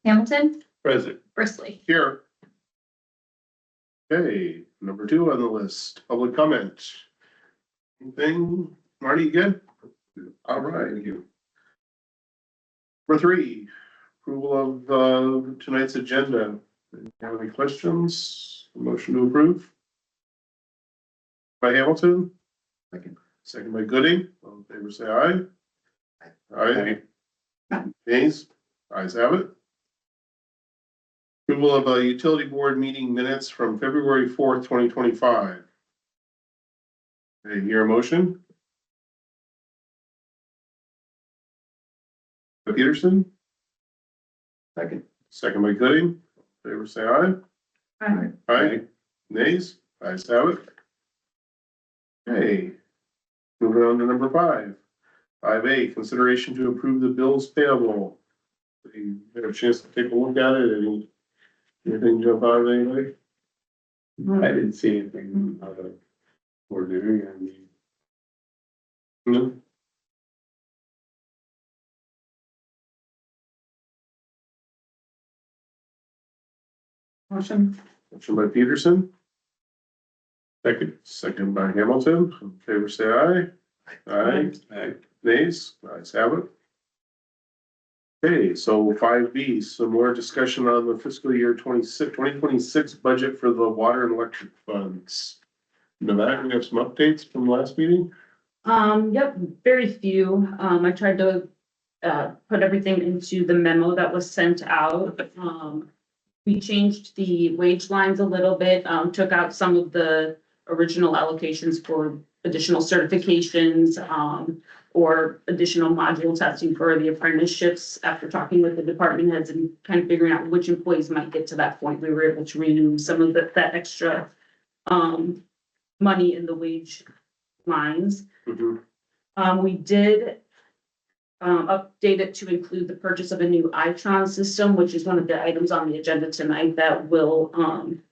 Hamilton, Present. Bristly. Here. Okay, number 2 on the list, public comment. Anything, Marty, you good? All right, thank you. Number 3, approval of tonight's agenda. Have any questions? Motion to approve? By Hamilton? Second by Gooding. All in favor, say aye. Aye. Nays? Ayes have it. Approval of a utility board meeting minutes from February 4th, 2025. Okay, hear a motion? Peterson? Second by Gooding. Favor say aye. Aye. Aye. Nays? Ayes have it. Okay. Moving on to number 5. 5A, consideration to approve the bills payable. You have a chance to take a look at it. Anything jump out of anybody? I didn't see anything out of ordinary. I mean, No. Motion. Motion by Peterson, second. by Hamilton. In favor say aye. Aye. Aye. Nays? Ayes have it. Okay, so 5B, some more discussion on the fiscal year 2026 budget for the water and electric funds. Nevada, we have some updates from last meeting? Yep, very few. I tried to put everything into the memo that was sent out. We changed the wage lines a little bit, took out some of the original allocations for additional certifications, or additional module testing for the apprenticeships. After talking with the department heads and kind of figuring out which employees might get to that point, we were able to renew some of that extra money in the wage lines. Mhm. We did update it to include the purchase of a new Itron system, which is one of the items on the agenda tonight that will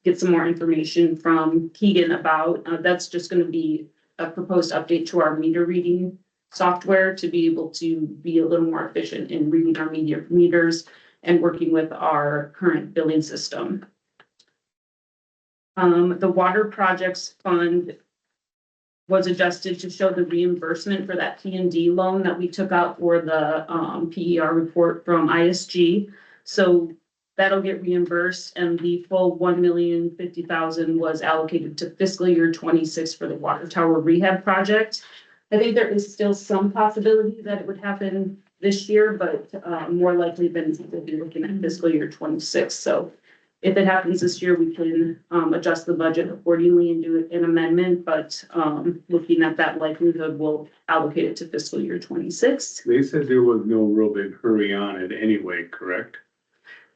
get some more information from Keegan about. That's just gonna be a proposed update to our meter reading software to be able to be a little more efficient in reading our meters and working with our current billing system. The water projects fund was adjusted to show the reimbursement for that P&D loan that we took out for the PER report from ISG. So that'll get reimbursed, and the full $1,050,000 was allocated to fiscal year 26 for the water tower rehab project. I think there is still some possibility that it would happen this year, but more likely than we'll be looking at fiscal year 26. So if it happens this year, we can adjust the budget accordingly and do an amendment, but looking at that likelihood, we'll allocate it to fiscal year 26. They said there was no real big hurry on it anyway, correct?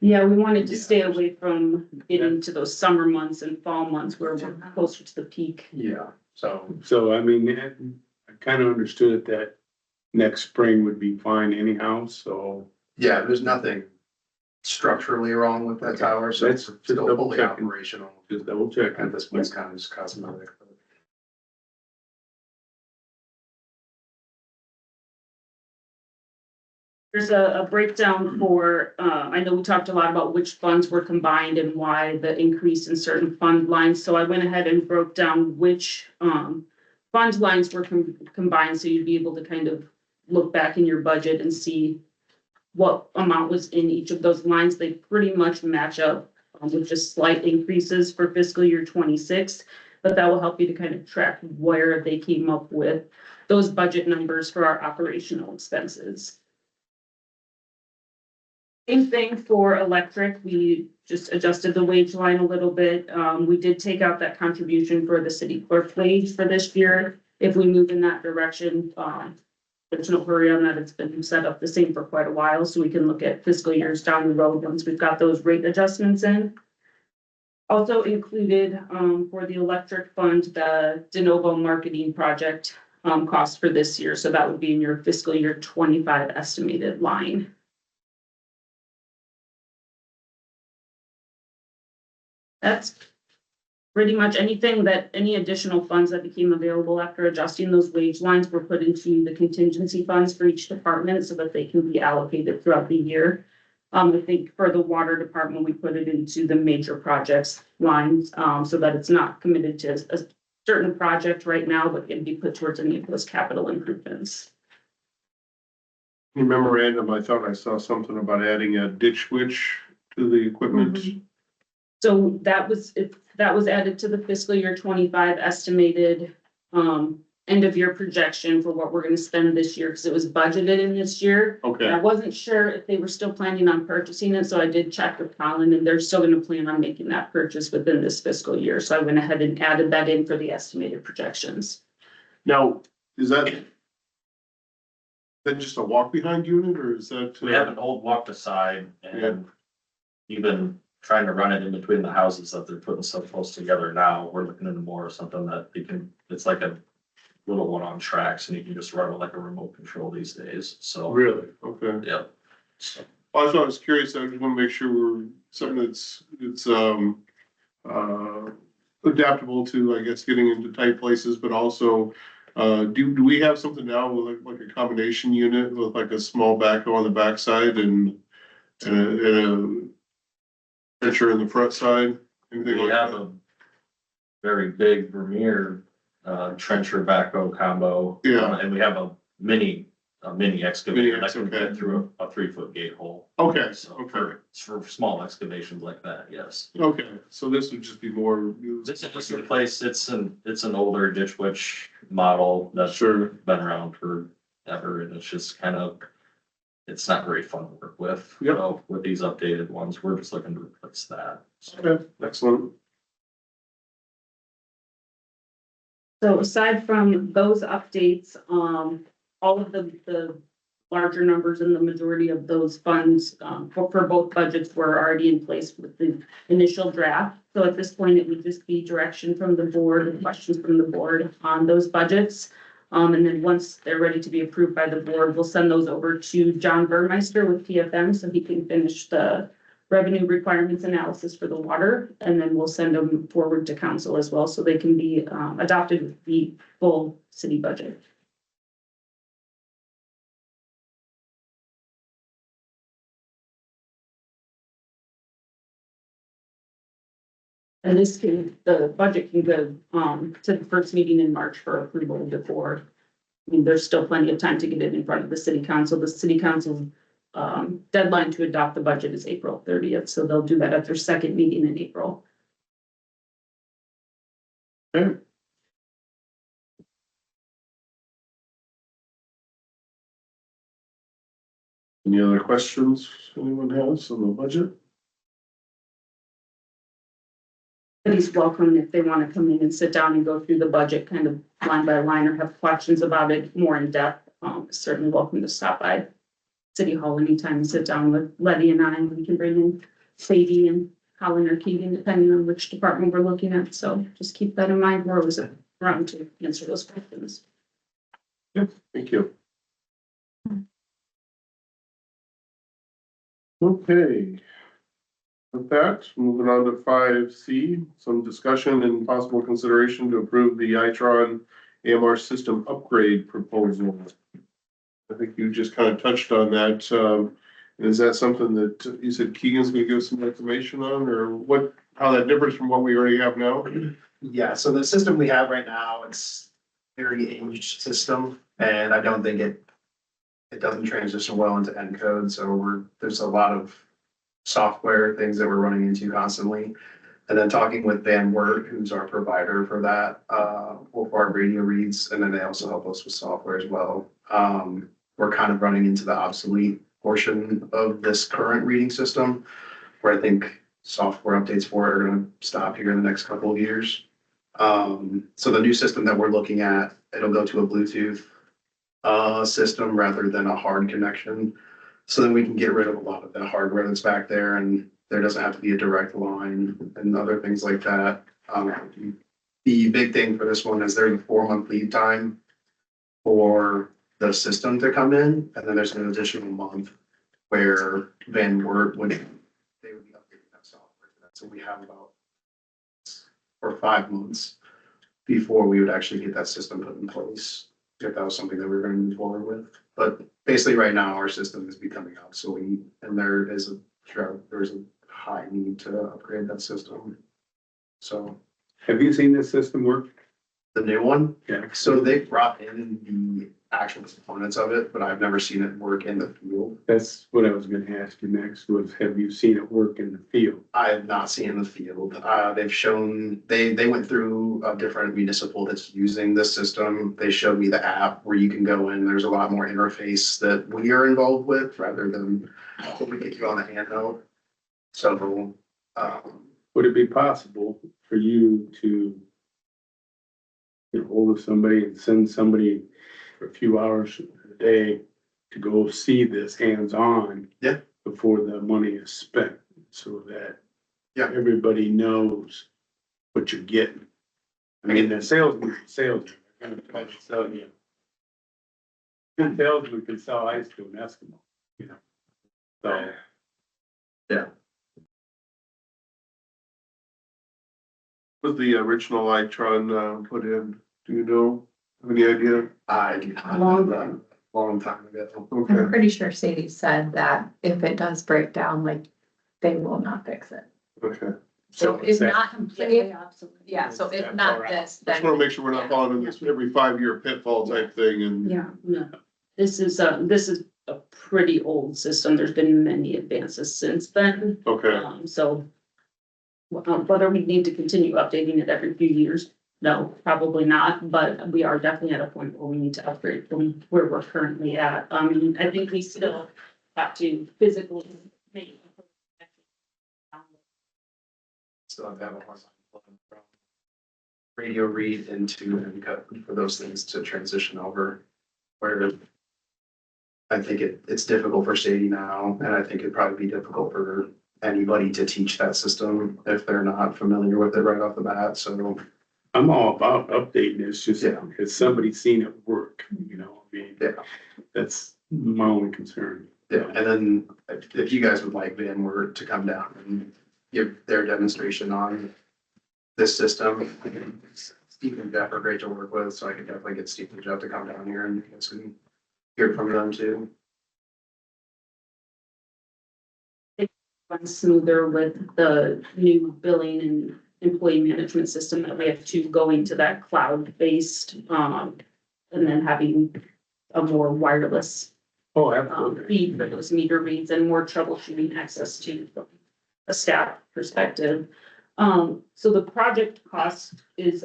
Yeah, we wanted to stay away from getting to those summer months and fall months where we're closer to the peak. Yeah. So I mean, I kind of understood that next spring would be fine anyhow, so. Yeah, there's nothing structurally wrong with that tower, so it's That's still double fully checking. operational. Just double check. At this point, it's kind of just cosmetic. There's a breakdown for, I know we talked a lot about which funds were combined and why the increase in certain fund lines. So I went ahead and broke down which fund lines were combined, so you'd be able to kind of look back in your budget and see what amount was in each of those lines. They pretty much match up with just slight increases for fiscal year 26, but that will help you to kind of track where they came up with those budget numbers for our operational expenses. Same thing for electric. We just adjusted the wage line a little bit. We did take out that contribution for the city clerk wage for this year. If we move in that direction, there's no hurry on that. It's been set up the same for quite a while, so we can look at fiscal years down the road once we've got those rate adjustments in. Also included for the electric fund, the de novo marketing project cost for this year. So that would be in your fiscal year 25 estimated line. That's pretty much anything that any additional funds that became available after adjusting those wage lines were put into the contingency funds for each department so that they can be allocated throughout the year. I think for the water department, we put it into the major projects lines, so that it's not committed to a certain project right now, but can be put towards any of those capital improvements. In memorandum, I thought I saw something about adding a ditch switch to the equipment. So that was added to the fiscal year 25 estimated, end of year projection for what we're gonna spend this year, because it was budgeted in this year. And I Okay, wasn't sure if they were still planning on purchasing it, so I did check with Colin, and they're still gonna plan on making that purchase within this fiscal year, so I went ahead and added that in for the estimated projections. now, is that just a walk behind unit or is that? We have an old walk beside and you've been trying to run it in between the houses that they're putting so close together now. We're looking into more of something that you can, it's like a little one on tracks and you can just run it like a remote control these days. So, Really? Okay. yeah. Well, I was curious, I just wanna make sure we're, something it's, adaptable to, I guess, getting into tight places, but also, do we have something now with like a combination unit with like a small backhoe on the backside and a trencher in the front side? Anything We like have that? a very big Vermeer trencher backhoe combo. Yeah. And we have a mini excavator that can okay. get through a 3-foot gate hole. Okay, So okay, for small excavations like that, yes. okay, so this would just be more. This is just replace, it's an older ditch witch model that's Sure, been around forever and it's just kind of, it's not very fun to work with. Yep. So with these updated ones, we're just looking to replace that. So, okay, excellent. So aside from those updates, all of the larger numbers and the majority of those funds, for both budgets were already in place with the initial draft. So at this point, it would just be direction from the board and questions from the board on those budgets. And then once they're ready to be approved by the board, we'll send those over to John Burmeister with PFM so he can finish the revenue requirements analysis for the water. And then we'll send them forward to council as well, so they can be adopted with the full city budget. And the budget can go, to the first meeting in March for approval before. I mean, there's still plenty of time to get it in front of the city council. The city council, deadline to adopt the budget is April 30th, so they'll do that at their second meeting in April. Okay. Any other questions anyone has on the budget? Anybody's welcome if they want to come in and sit down and go through the budget kind of line by line or have questions about it more in depth. Certainly welcome to stop by City Hall anytime and sit down with Letty and I, and we can bring in Sadie and Colin or Keegan, depending on which department we're looking at. So just keep that in mind. We're always around to answer those questions. Thank you. Okay. With that, moving on to 5C, some discussion and possible consideration to approve the Itron AMR system upgrade proposal. I think you just kind of touched on that. Is that something that you said Keegan's gonna give us some information on, or what, how that differs from what we already have now? Yeah, so the system we have right now, it's very aged system, and I don't think it doesn't transition well into Encode, so there's a lot of software things that we're running into constantly. And then talking with Van Wert, who's our provider for that, for our radio reads, and then they also help us with software as well. We're kind of running into the obsolete portion of this current reading system, where I think software updates for it are gonna stop here in the next couple of years. So the new system that we're looking at, it'll go to a Bluetooth system rather than a hard connection. So then we can get rid of a lot of the hardware that's back there, and there doesn't have to be a direct line and other things like that. The big thing for this one is there's a 4-month lead time for the system to come in, and then there's an additional month where Van Wert would, they would be updating that software to that. So we have about 5 months before we would actually get that system put in place, if that was something that we were going to move forward with. But basically right now, our system is becoming obsolete and there's a high need to upgrade that system. So Have you seen this system work? the new one, Yeah. so they brought in the actual components of it, but I've never seen it work in the field. That's what I was gonna ask you next, was have you seen it work in the field? I have not seen in the field. They've shown, they went through a different municipal that's using this system. They showed me the app where you can go in. There's a lot more interface that we are involved with rather than what we get you on a handheld. So, Would it be possible for you to get hold of somebody and send somebody for a few hours a day to go see this hands-on? Yeah. Before the money is spent, so that Yeah. everybody knows what you're getting. I mean, the salesman, they're gonna try to sell you. Good salesman can sell ice to an Eskimo, you know? So. Was the original Itron, put in, do you know, have any idea? I do not Long know time. that. Long time ago. I'm Okay, pretty sure Sadie said that if it does break down, like, they will not fix it. okay. So if not completely, Absolutely. yeah, so if That's not all right. this, Just then. wanna make sure we're not falling in this every 5-year pitfall type thing and. Yeah, no, this is a pretty old system. There's been many advances since then. Okay, So whether we need to continue updating it every few years, no, probably not, but we are definitely at a point where we need to upgrade from where we're currently at. I think we still have to physically make. Still have to have a horizontal plug from radio read into encode for those things to transition over. Where I think it's difficult for Sadie now, and I think it'd probably be difficult for anybody to teach that system if they're not familiar with it right off the bat, so. I'm all about updating, it's just, Yeah. has somebody seen it work, you know, I mean, Yeah. that's my only concern. Yeah, and then if you guys would like VMware to come down and give their demonstration on this system. Steve and Jeff are great to work with, so I could definitely get Steve and Jeff to come down here and get some, hear from them too. Run smoother with the new billing and employee management system that we have to going to that cloud-based, and then having a more wireless Oh, absolutely. feed for those meter reads and more troubleshooting access to from a staff perspective. So the project cost is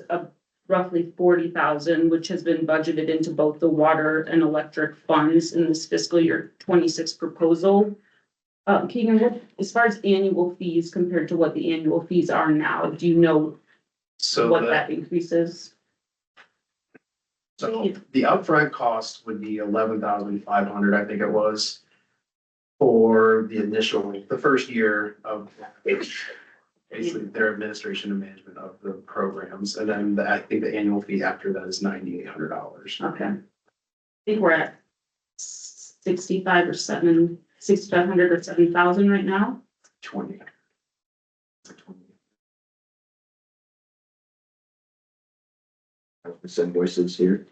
roughly 40,000, which has been budgeted into both the water and electric funds in this fiscal year 26 proposal. Keegan, what, as far as annual fees compared to what the annual fees are now, do you know So what the, that increase is? so the upfront cost would be 11,500, I think it was. For the initial, the first year of basically their administration and management of the programs, and then I think the annual fee after that is $9,800. Okay. I think we're at 6,500 or 7,000 right now. 20. It's like 20. This invoices here.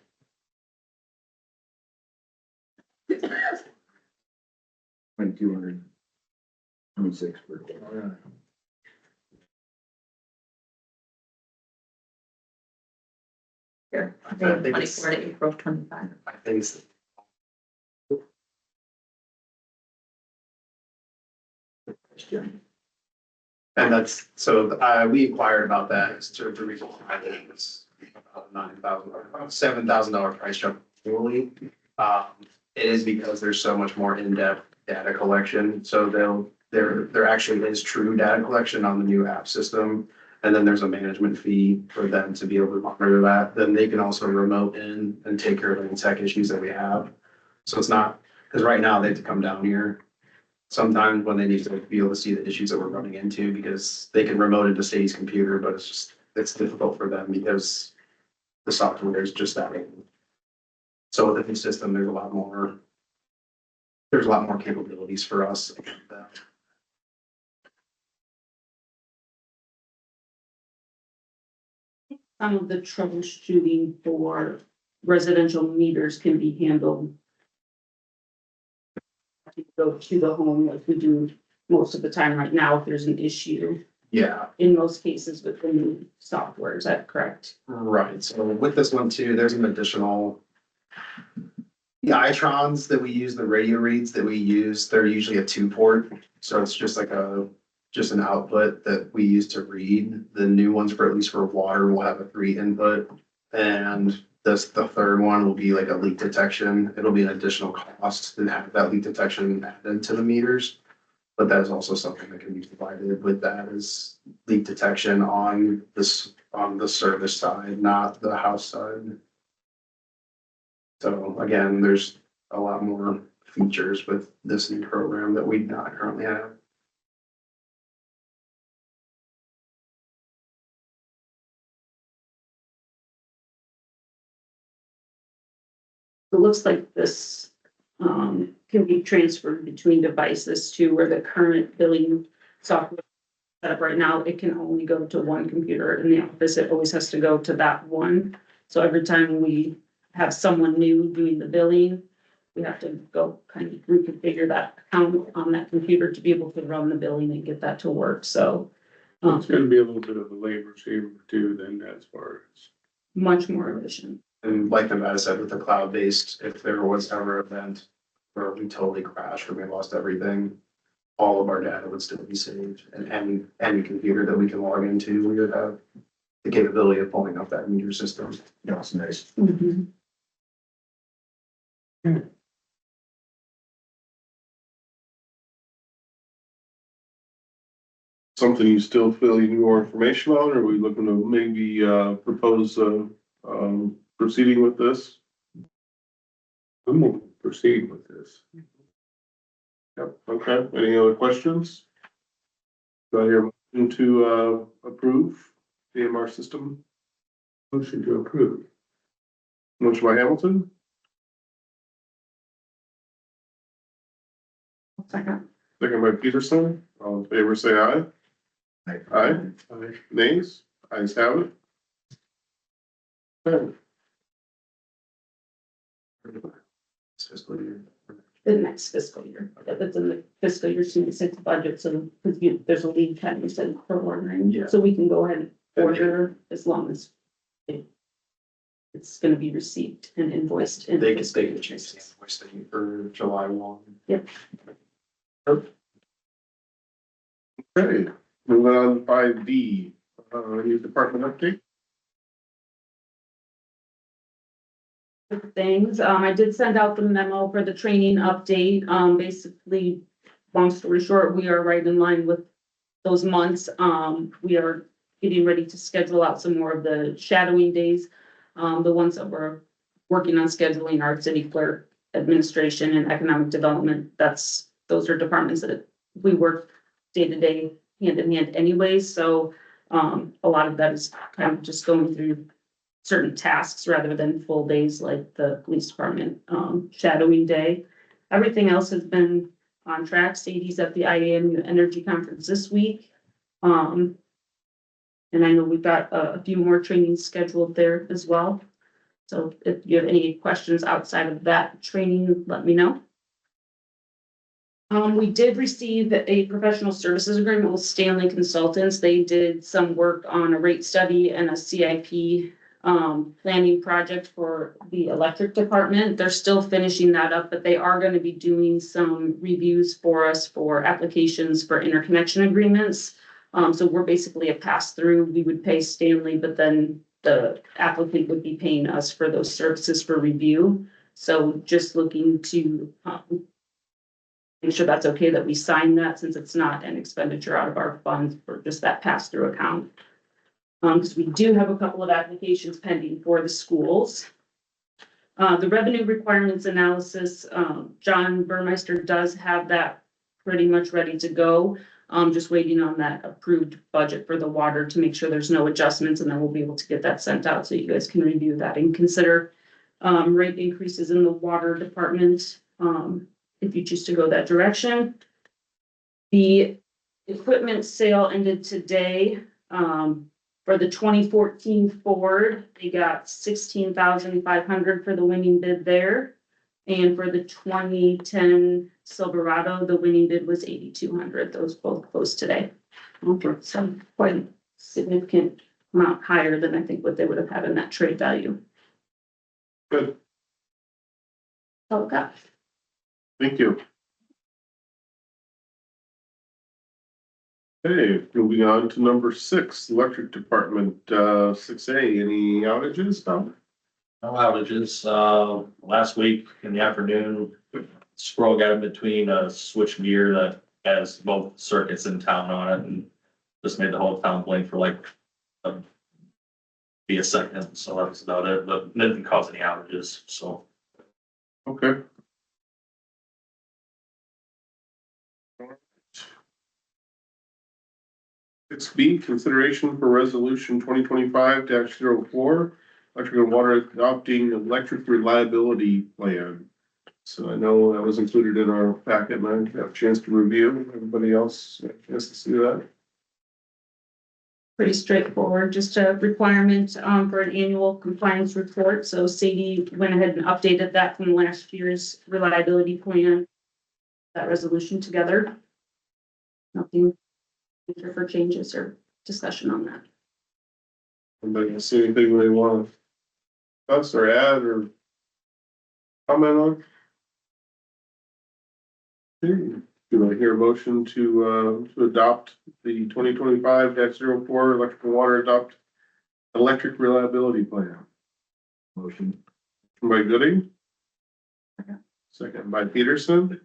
$2,226 per day. Here, I think it's- 24 to April 25. I think it's. And that's, so, we inquired about that, it's to the reason why it was about $9,000, about $7,000 price jump annually. It is because there's so much more in-depth data collection, so there actually is true data collection on the new app system. And then there's a management fee for them to be able to monitor that, then they can also remote in and take care of any tech issues that we have. So it's not, because right now they have to come down here sometimes when they need to be able to see the issues that we're running into, because they can remote into Sadie's computer, but it's difficult for them because the software is just that. So with the new system, there's a lot more capabilities for us. Some of the troubleshooting for residential meters can be handled to go to the home like we do most of the time right now if there's an issue Yeah, in most cases with the new software. Is that correct? right. So with this one too, there's an additional. The Itrons that we use, the radio reads that we use, they're usually a 2-port. So it's just like just an output that we use to read. The new ones, for at least for water, will have a 3 input. And the third one will be like a leak detection. It'll be an additional cost to have that leak detection added to the meters. But that is also something that can be provided with that is leak detection on the service side, not the house side. So again, there's a lot more features with this new program that we not currently have. It looks like this can be transferred between devices too, where the current billing software set up right now, it can only go to one computer in the office. It always has to go to that one. So every time we have someone new doing the billing, we have to go kind of reconfigure that account on that computer to be able to run the billing and get that to work. So It's gonna be a little bit of a labor saver too, then as far as. much more efficient. And like Nevada said, with the cloud-based, if there was ever an event where we totally crashed or we lost everything, all of our data would still be saved. And any computer that we can log into, we would have the capability of pulling up that meter system. That's nice. Something you still feel you need more information on, or are we looking to maybe, propose, proceeding with this? I'm gonna proceed with this. Yep, okay, any other questions? Do I hear a motion to, approve the AMR system? Motion to approve. Motion by Hamilton, Second. second by Peterson, all in favor, say aye. Aye, nays, ayes have it. Okay. This fiscal year. The next fiscal year, that's in the fiscal year 26 budget, so because there's a lead time, you said, for ordering. Yeah. So we can go ahead and order as long as it's gonna be received and invoiced. in They fiscal can year change the 26. invoice thing for July 1. Okay, moving on to 5D, new department update. Things, I did send out the memo for the training update, basically, long story short, we are right in line with those months, we are getting ready to schedule out some more of the shadowing days. The ones that we're working on scheduling are city clerk, administration, and economic development, those are departments that we work day to day, hand in hand anyways, so, a lot of that is kind of just going through certain tasks rather than full days like the police department, shadowing day. Everything else has been on track. Sadie's at the IAM Energy Conference this week. And I know we've got a few more trainings scheduled there as well. So if you have any questions outside of that training, let me know. We did receive a professional services agreement with Stanley Consultants. They did some work on a rate study and a CIP planning project for the electric department. They're still finishing that up, but they are going to be doing some reviews for us for applications for interconnection agreements. So we're basically a pass through. We would pay Stanley, but then the applicant would be paying us for those services for review. So just looking to make sure that's okay that we sign that, since it's not an expenditure out of our funds for just that pass through account. Because we do have a couple of applications pending for the schools. The revenue requirements analysis, John Burmeister does have that pretty much ready to go. Just waiting on that approved budget for the water to make sure there's no adjustments, and then we'll be able to get that sent out so you guys can review that and consider rate increases in the water department, if you choose to go that direction. The equipment sale ended today. For the 2014 Ford, they got $16,500 for the winning bid there. And for the 2010 Silverado, the winning bid was 8,200. Those both closed today. Okay. So quite a significant amount higher than I think what they would have had in that trade value. Good, Oh, gosh. thank you. Okay, moving on to number 6, electric department, 6A, any outages, Tom? No outages. Last week in the afternoon, squirrel got in between a switch gear that has both circuits in town on it and just made the whole town blink for like be a second. So that was about it, but didn't cause any outages. So Okay. Six B, consideration for resolution 2025-04, electric and water adopting electric reliability plan. So I know that was included in our packet, and I have a chance to review. Everybody else have a chance to see that? Pretty straightforward, just a requirement for an annual compliance report. So Sadie went ahead and updated that from last year's reliability plan. That resolution together. Nothing for changes or discussion on that. Anybody see anything they want to discuss or add or comment on? Okay, do I hear a motion to adopt the 2025-04 electric and water electric reliability plan? Motion. By Gooding. Okay. Second by Peterson.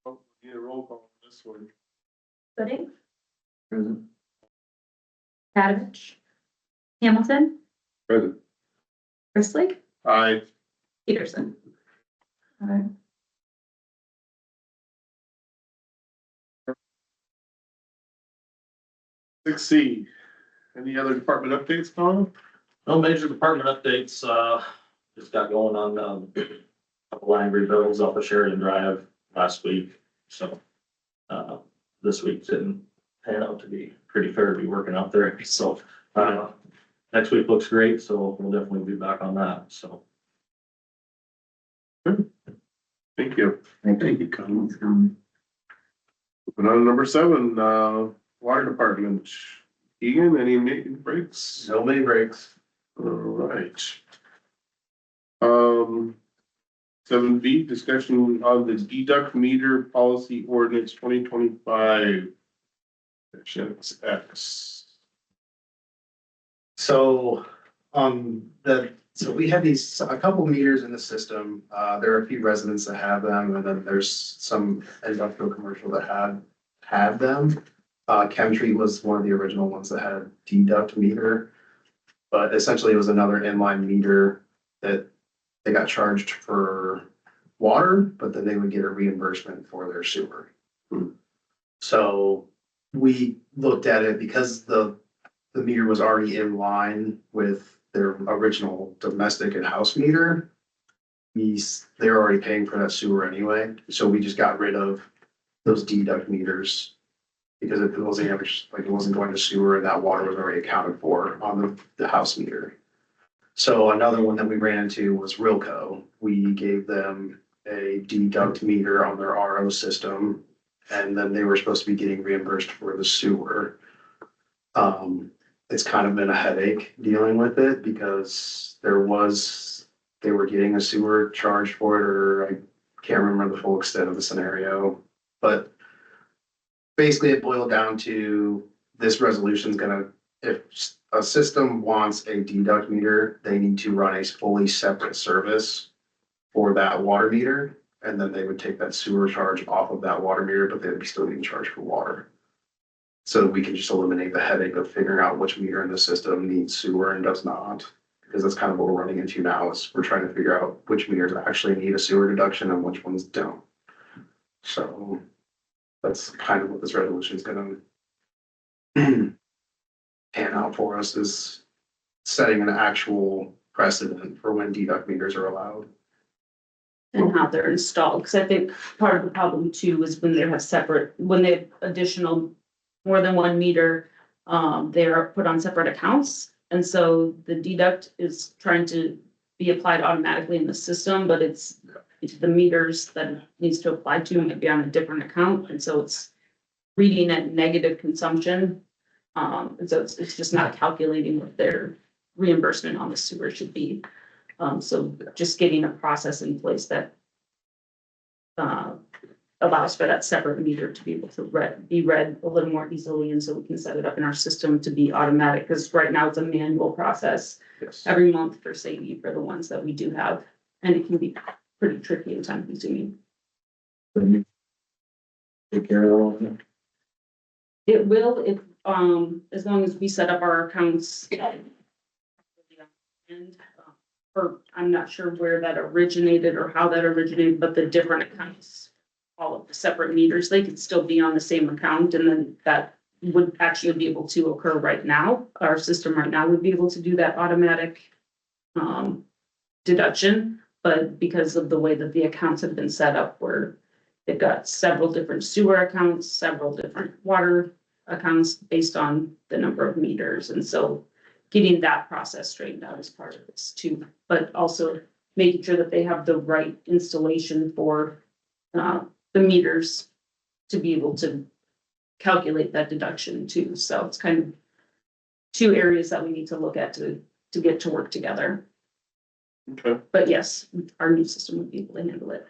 Oh, need a roll call on this one. Gooding, Present. Tadevich, Hamilton, Present. Chrisley, Aye. Peterson. Alright. Six C, any other department updates, Tom? no major department updates. Just got going on a couple line rebuilds off of Sheridan Drive last week. So this week didn't pan out to be pretty fair to be working out there. So next week looks great. So we'll definitely be back on that. So Thank you. Thank you. Thank you, Colin. Moving on to number 7, water department. Egan, any making breaks? No many breaks. All right. 7B, discussion on the deduct meter policy ordinance 2025. Section X. So, so we have a couple meters in the system. There are a few residents that have them, and then there's some industrial commercial that have them. Chemtree was one of the original ones that had a deduct meter. But essentially it was another inline meter that they got charged for water, but then they would get a reimbursement for their sewer. So we looked at it because the meter was already in line with their original domestic and house meter. They're already paying for that sewer anyway, so we just got rid of those deduct meters. Because it wasn't it wasn't going to sewer and that water was already accounted for on the house meter. So another one that we ran into was Rilco. We gave them a deduct meter on their RO system, and then they were supposed to be getting reimbursed for the sewer. It's kind of been a headache dealing with it because they were getting a sewer charge for it, or I can't remember the full extent of the scenario, but basically it boiled down to this resolution is gonna, if a system wants a deduct meter, they need to run a fully separate service for that water meter. And then they would take that sewer charge off of that water meter, but they would be still being charged for water. So we can just eliminate the headache of figuring out which meter in the system needs sewer and does not. Because that's kind of what we're running into now, is we're trying to figure out which meters actually need a sewer deduction and which ones don't. So that's kind of what this resolution is gonna pan out for us, is setting an actual precedent for when deduct meters are allowed. And how they're installed, because I think part of the problem too is when they have additional, more than one meter, they are put on separate accounts. And so the deduct is trying to be applied automatically in the system, but it's the meters that it needs to apply to might be on a different account, and so it's reading at negative consumption. And so it's just not calculating what their reimbursement on the sewer should be. So just getting a process in place that allows for that separate meter to be able to be read a little more easily, and so we can set it up in our system to be automatic, because right now it's a manual process Yes. every month for Sadie for the ones that we do have, and it can be pretty tricky and time consuming. Take care of all of them. It will, if, as long as we set up our accounts. And, or I'm not sure where that originated or how that originated, but the different accounts, all of the separate meters, they could still be on the same account, and then that would actually be able to occur right now. Our system right now would be able to do that automatic deduction, but because of the way that the accounts have been set up, where they've got several different sewer accounts, several different water accounts based on the number of meters, and so getting that process straightened out is part of this too, but also making sure that they have the right installation for the meters to be able to calculate that deduction too. So it's kind of two areas that we need to look at to get to work together. Okay. But yes, our new system would be able to handle it.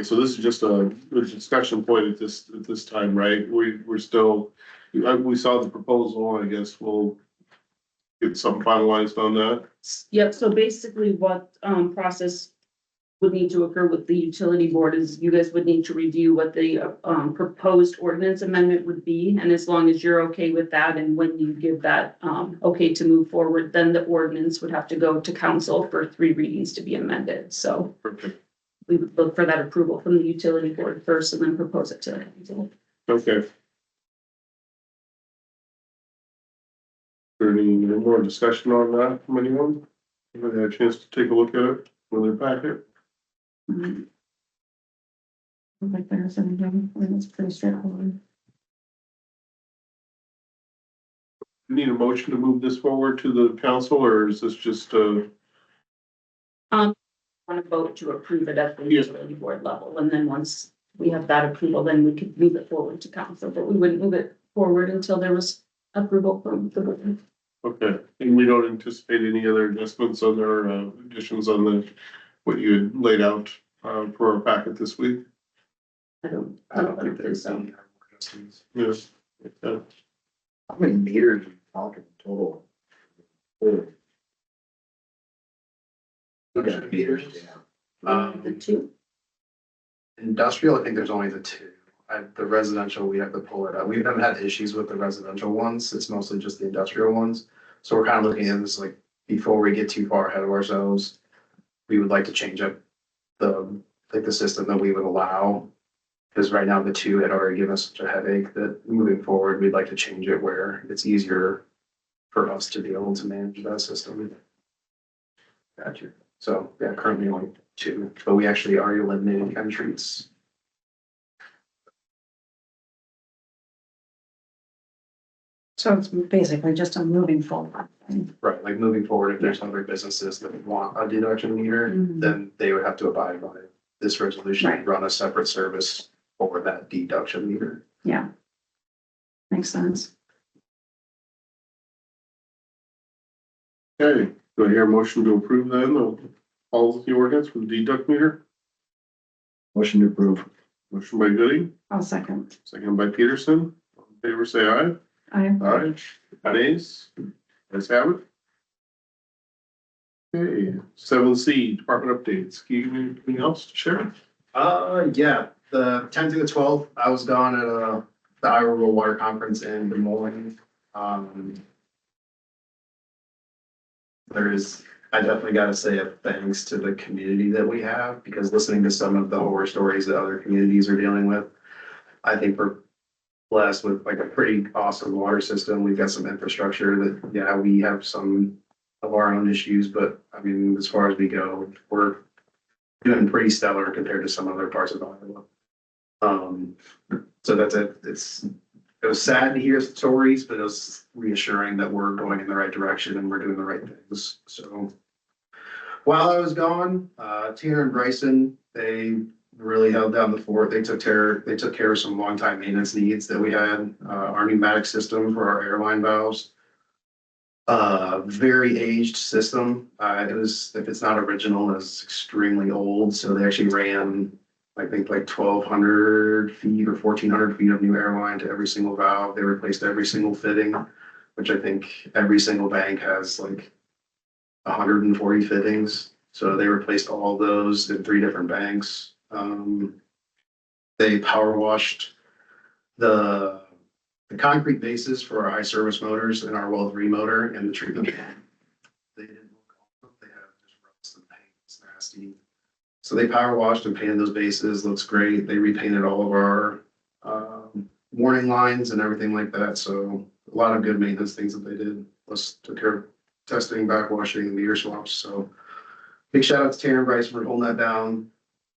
So this is just a discussion point at this time, right? We're still, we saw the proposal, I guess we'll get something finalized on that. Yep, so basically what process would need to occur with the utility board is you guys would need to review what the proposed ordinance amendment would be. And as long as you're okay with that, and when you give that okay to move forward, then the ordinance would have to go to council for 3 readings to be amended. So Perfect. we would look for that approval from the utility board first and then propose it to the council. Okay. Any more discussion on that from anyone? Anybody had a chance to take a look at it with their packet? Like there's anything, I mean, it's pretty straightforward. Need a motion to move this forward to the council, or is this just Want to vote to approve it at the Yes. utility board level, and then once we have that approval, then we could move it forward to council, but we wouldn't move it forward until there was approval from the board. okay? And we don't anticipate any other adjustments on their additions on the, what you had laid out for our packet this week? I don't think there's so. any more adjustments. Yes. Okay. How many meters are you talking total? Oh, Meters? The two, Industrial, I think there's only the 2. The residential, we have to pull it up. We haven't had issues with the residential ones. It's mostly just the industrial ones. So we're kind of looking at this like, before we get too far ahead of ourselves, we would like to change up the system that we would allow. Because right now the 2 had already given us such a headache that moving forward, we'd like to change it where it's easier for us to be able to manage that system. gotcha. So, yeah, currently only 2, but we actually are eliminating countries. So it's basically just a moving forward. Right, like moving forward, if there's other businesses that want a deduction meter, Mhm. then they would have to abide by this resolution and Right. run a separate service for that deduction meter. Yeah. Makes sense. Okay, do I hear a motion to approve then the policy ordinance for the deduct meter? Motion to approve. Motion by Gooding, I'll second. second by Peterson. All in favor, say aye. Aye. Nays? Let's have it. Okay, 7C, department updates. Can you give me anything else to share? Yeah, the 10th through the 12th, I was gone at the Iowa Rural Water Conference in Des Moines. I definitely gotta say a thanks to the community that we have, because listening to some of the horror stories that other communities are dealing with, I think we're blessed with like a pretty awesome water system. We've got some infrastructure that, yeah, we have some of our own issues, but I mean, as far as we go, we're doing pretty stellar compared to some other parts of Iowa. So that's it. It was sad to hear stories, but it was reassuring that we're going in the right direction and we're doing the right things. So While I was gone, Tanner and Bryson, they really held down the fort. They took care of some longtime maintenance needs that we had. Our pneumatic system for our airline valves. Very aged system. If it's not original, it's extremely old. So they actually ran, I think, like 1,200 feet or 1,400 feet of new airline to every single valve. They replaced every single fitting, which I think every single bank has like 140 fittings. So they replaced all those in 3 different banks. They power washed the concrete bases for our high service motors and our well 3 motor and the treatment plant. They didn't look, they have just rust and paint. It's nasty. So they power washed and painted those bases. Looks great. They repainted all of our warning lines and everything like that. So a lot of good maintenance things that they did. Plus took care of testing, backwashing, and meter swaps. So big shout out to Tanner and Bryce for holding that down.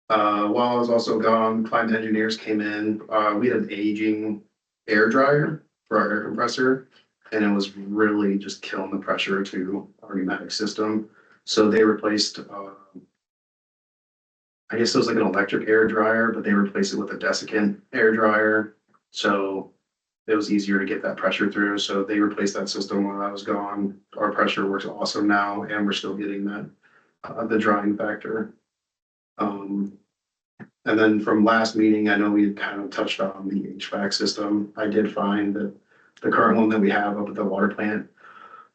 While I was also gone, Climate Engineers came in. We had an aging air dryer for our air compressor, and it was really just killing the pressure to our pneumatic system. So they replaced, I guess it was like an electric air dryer, but they replaced it with a desiccant air dryer. So it was easier to get that pressure through. So they replaced that system while I was gone. Our pressure works awesome now, and we're still getting that, the drying factor. And then from last meeting, I know we had kind of touched on the HVAC system. I did find that the current one that we have up at the water plant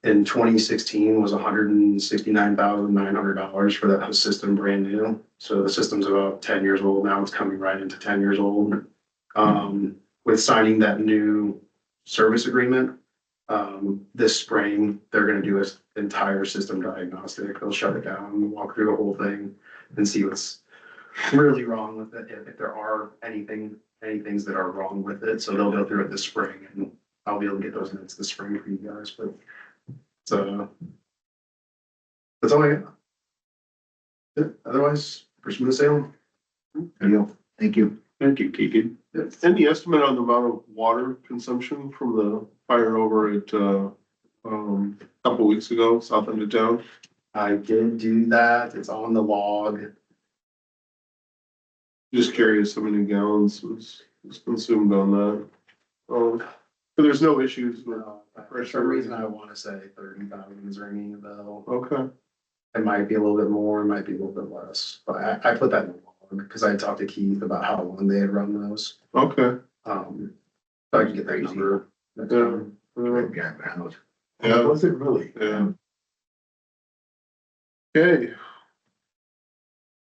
in 2016 was $169,900 for that system brand new. So the system's about 10 years old now. It's coming right into 10 years old. With signing that new service agreement, this spring, they're gonna do an entire system diagnostic. They'll shut it down, walk through the whole thing and see what's really wrong with it, if there are any things that are wrong with it. So they'll go through it this spring and I'll be able to get those notes this spring for you guys, but so that's all I got. Yeah, otherwise, for smooth sailing. Thank you. Thank you, Keegan. Any estimate on the amount of water consumption from the fire over at, a couple weeks ago, south end of town? I did do that. It's on the log. Just curious how many gallons was consumed on that. But there's no issues with, For some reason, I want to say 30,000 is ringing a bell. okay, It might be a little bit more, it might be a little bit less, but I put that in the log because I talked to Keith about how long they had run those. okay. So I can get that number. next Yeah. time. Yeah, Was it really? yeah. Okay.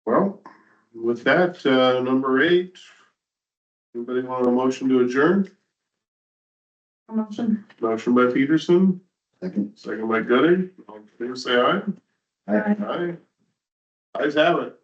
Well, with that, number 8. Anybody want a motion to adjourn? Motion. Motion by Peterson, Second. second by Gooding. All in favor, say aye. Aye. Aye. Ayes have it.